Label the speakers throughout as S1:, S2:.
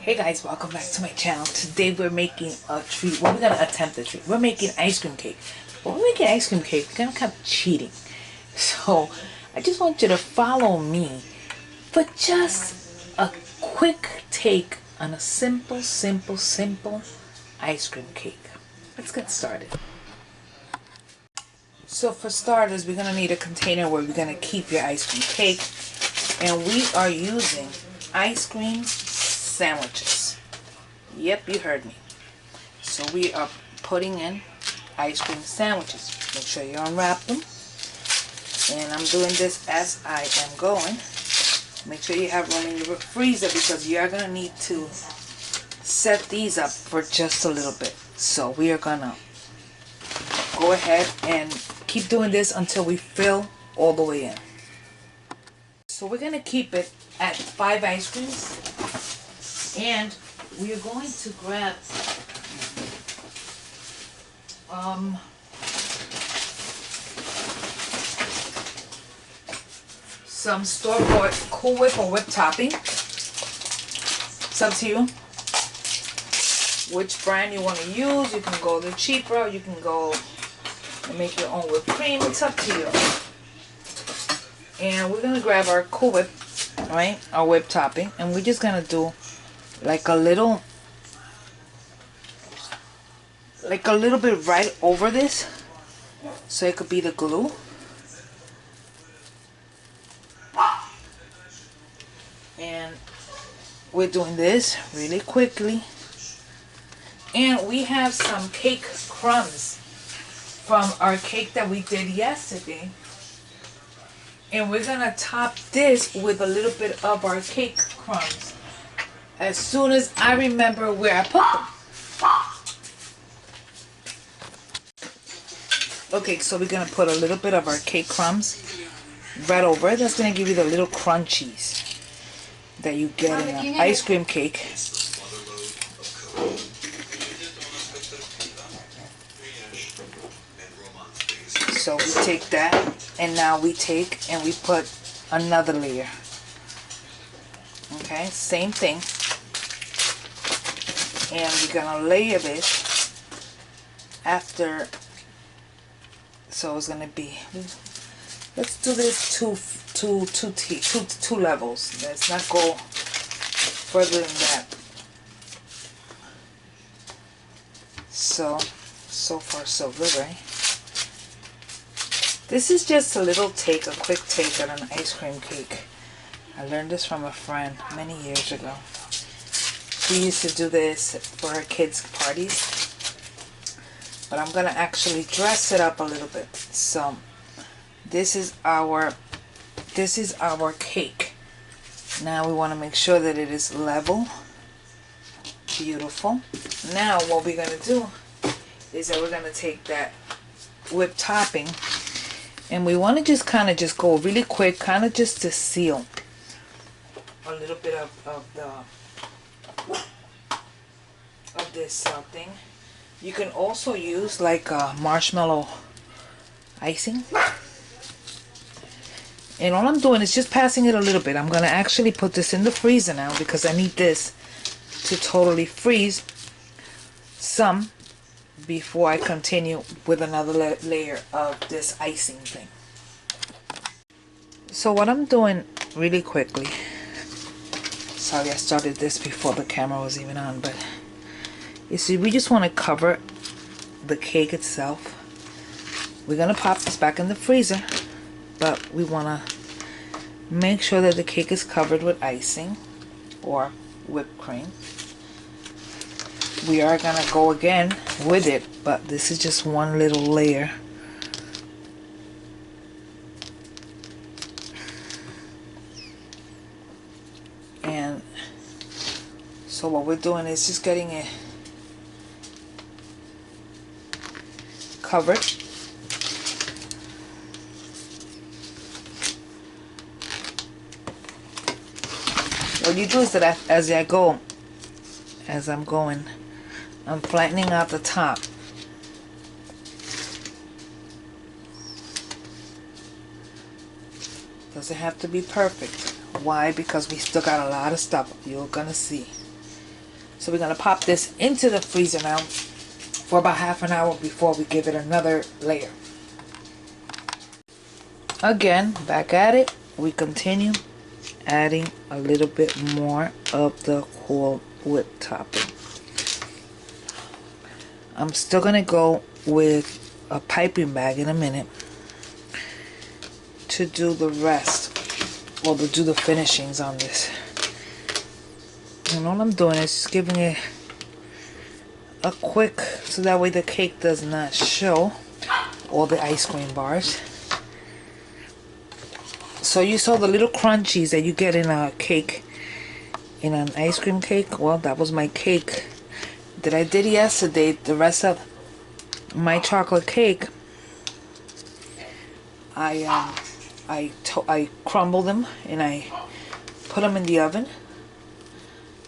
S1: Hey guys, welcome back to my channel. Today we're making a treat. Well, we're gonna attempt a treat. We're making ice cream cake. But we're making ice cream cake, we're gonna kind of cheating. So I just want you to follow me for just a quick take on a simple ice cream cake. Let's get started. So for starters, we're gonna need a container where we're gonna keep your ice cream cake, and we are using ice cream sandwiches. Yep, you heard me. So we are putting in ice cream sandwiches. Make sure you unwrap them. And I'm doing this as I am going. Make sure you have room in your freezer because you are going to need to set these up for just a little bit. So we are going to go ahead and keep doing this until we fill all the way in. So we're going to keep it at 5 ice creams. And we are going to grab some store-bought Cool Whip or whipped topping. It's up to you which brand you want to use. You can go the cheap route. You can go and make your own whipped cream. It's up to you. And we're going to grab our Cool Whip, right? Our whipped topping. And we're just going to do like a little bit right over this so it could be the glue. And we're doing this really quickly. And we have some cake crumbs from our cake that we did yesterday. And we're gonna top this with a little bit of our cake crumbs as soon as I remember where I put them. Okay, so we're going to put a little bit of our cake crumbs right over it. That's going to give you the little crunchies that you get in an ice cream cake. So we take that, and now we take and we put another layer. Okay, same thing. And we're going to layer this after. So it's gonna be. Let's do this two levels. Let's not go further than that. So far so good, right? This is just a quick take on an ice cream cake. I learned this from a friend many years ago. She used to do this for her kids' parties. But I'm going to actually dress it up a little bit. So this is our cake. Now we want to make sure that it is level. Beautiful. Now what we're going to do is that we're going to take that whipped topping and we want to just kind of just go really quick, kind of just to seal a little bit of this thing. You can also use like marshmallow icing. And all I'm doing is just passing it a little bit. I'm going to actually put this in the freezer now because I need this to totally freeze some before I continue with another layer of this icing thing. So what I'm doing really quickly, sorry I started this before the camera was even on, but you see, we just want to cover the cake itself. We're going to pop this back in the freezer, but we want to make sure that the cake is covered with icing or whipped cream. We are going to go again with it, but this is just one little layer. And so what we're doing is just getting it covered. What you do is that as I'm going, I'm flattening out the top. Doesn't have to be perfect. Why? Because we still got a lot of stuff you're gonna see. So we're going to pop this into the freezer now for about half an hour before we give it another layer. Again, back at it, we continue adding a little bit more of the whole whip topping. I'm still going to go with a piping bag in a minute to do the rest, or to do the finishings on this. And all I'm doing is just giving it a quick, so that way the cake does not show all the ice cream bars. So you saw the little crunchies that you get in a cake, in an ice cream cake. Well, that was my cake that I did yesterday. The rest of my chocolate cake, I crumble them and I put them in the oven,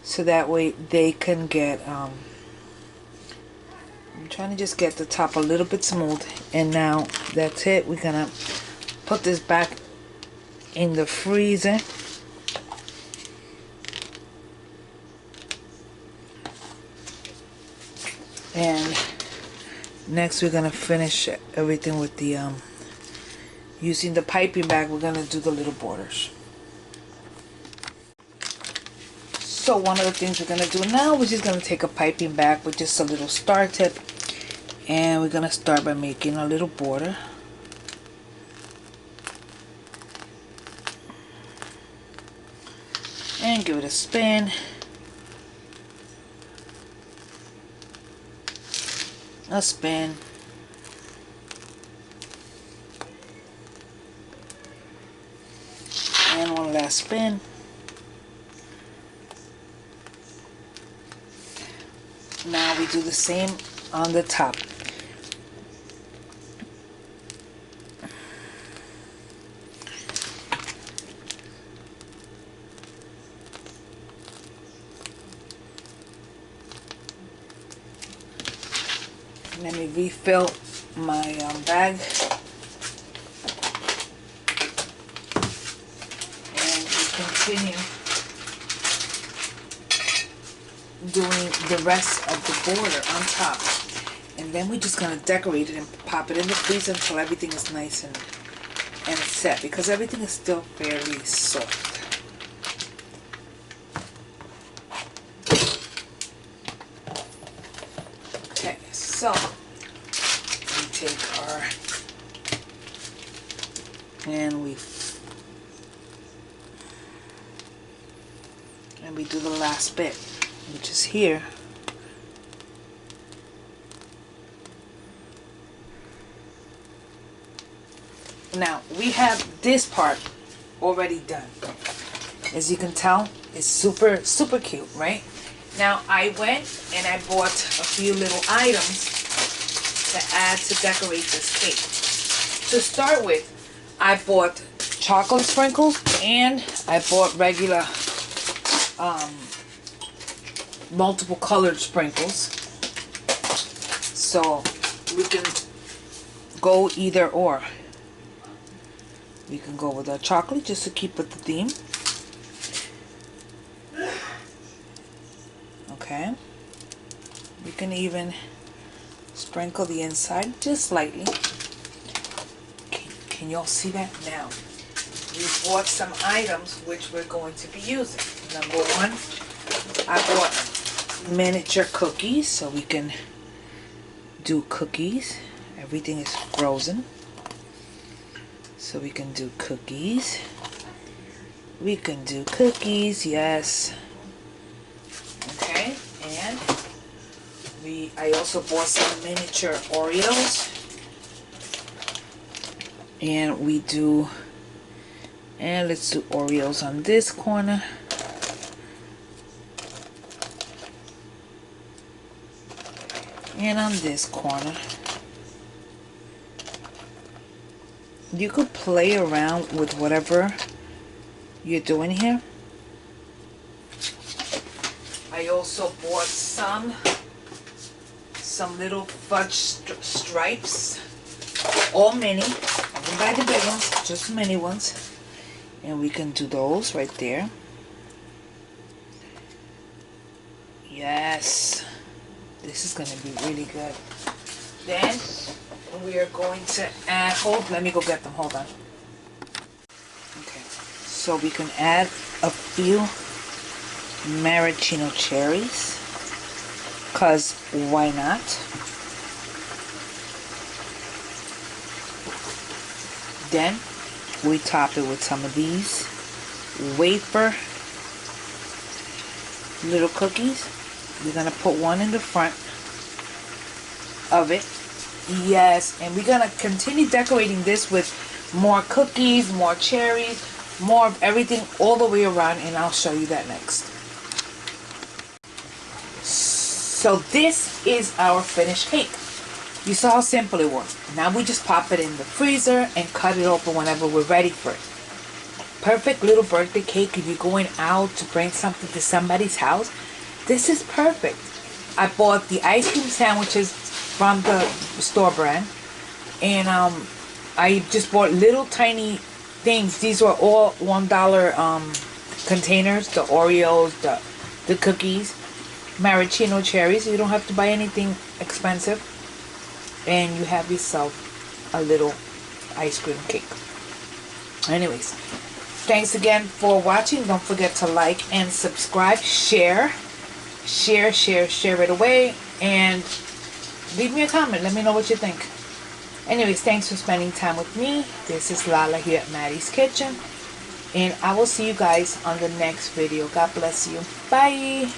S1: so that way they can get I'm trying to just get the top a little bit smooth. And now that's it. We're gonna put this back in the freezer. And next we're gonna finish everything with the using the piping bag. We're gonna do the little borders. So one of the things we're gonna do now, we're just gonna take a piping bag with just a little star tip, and we're gonna start by making a little border. And give it a spin. A spin. And one last spin. Now we do the same on the top. Let me refill my bag. And we continue doing the rest of the border on top. And then we're just going to decorate it and pop it in the freezer until everything is nice and set, because everything is still fairly soft. Okay, so we take our, and we do the last bit, which is here. Now we have this part already done. As you can tell, it's super cute, right? Now I went and I bought a few little items to add to decorate this cake. To start with, I bought chocolate sprinkles and I bought regular multiple colored sprinkles. So we can go either or. We can go with our chocolate just to keep with the theme. Okay. We can even sprinkle the inside just slightly. Can y'all see that? Now, we bought some items which we're going to be using. Number one, I bought miniature cookies, so we can do cookies. Everything is frozen, so we can do cookies. We can do cookies, yes. Okay, and I also bought some miniature Oreos. And we do, and let's do Oreos on this corner. And on this corner. You could play around with whatever you're doing here. I also bought some little fudge stripes, all mini. I didn't buy the big ones, just mini ones. And we can do those right there. Yes, this is going to be really good. Then we are going to add, let me go get them, hold on. Okay, so we can add a few maraschino cherries, because why not? Then we top it with some of these wafer little cookies. We're gonna put one in the front of it. Yes, and we're gonna continue decorating this with more cookies, more cherries, more of everything all the way around, and I'll show you that next. So this is our finished cake. You saw how simple it was. Now we just pop it in the freezer and cut it open whenever we're ready for it. Perfect little birthday cake if you're going out to bring something to somebody's house. This is perfect. I bought the ice cream sandwiches from the store brand, and I just bought little tiny things. These were all $1 containers. The Oreos, the cookies, maraschino cherries. You don't have to buy anything expensive, and you have yourself a little ice cream cake. Anyways, thanks again for watching. Don't forget to like and subscribe. Share it away, and leave me a comment. Let me know what you think. Anyways, thanks for spending time with me. This is Lala here at Maddie's Kitchen, and I will see you guys on the next video. God bless you. Bye.